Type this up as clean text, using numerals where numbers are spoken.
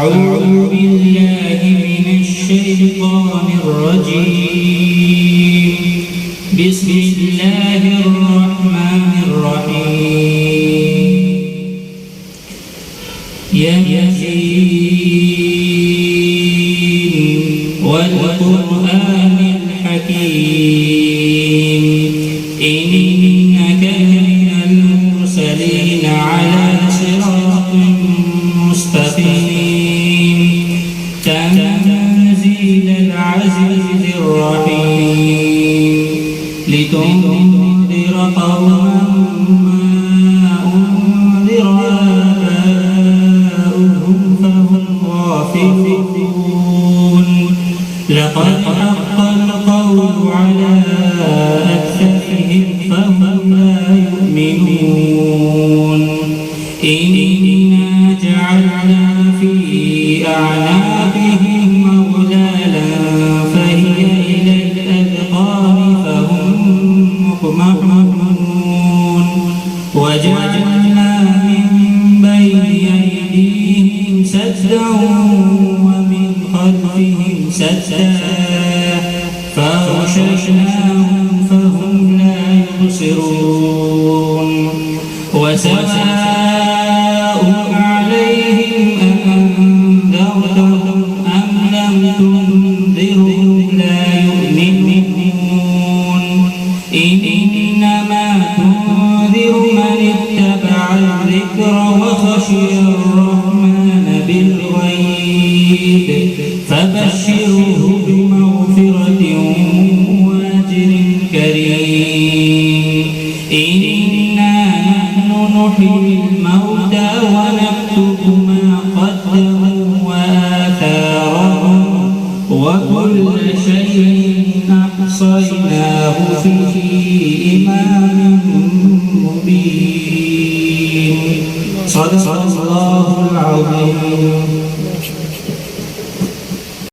أعوذ بالله من الشيطان الرجيم. بسم الله الرحمن الرحيم. ياسين والقرآن الحكيم إنك من المرسلين على صراط مستقيم تنزيل العزيز الرحيم لتنذر قوما ما أنذر آباؤهم فهم غافلون لقد حق القول على أكثرهم فهم لا يؤمنون إنا جعلنا في أعناقهم أغلالا فهي إلى الأذقان فهم مقمحون وجعلنا من بين أيديهم سدا ومن خلفهم سدا فغشيناهم فهم لا يبصرون وسواء عليهم أأنذرتهم أم لم تنذرهم لا يؤمنون إنما تنذر من اتبع الذكر وخشي الرحمن بالغيب فبشره بمغفرة وأجر كريم. إنا نحن نحيي الموتى ونكتب ما قدموا وآثارهم وكل شيء أحصيناه في إمام مبين. صدق الله العظيم.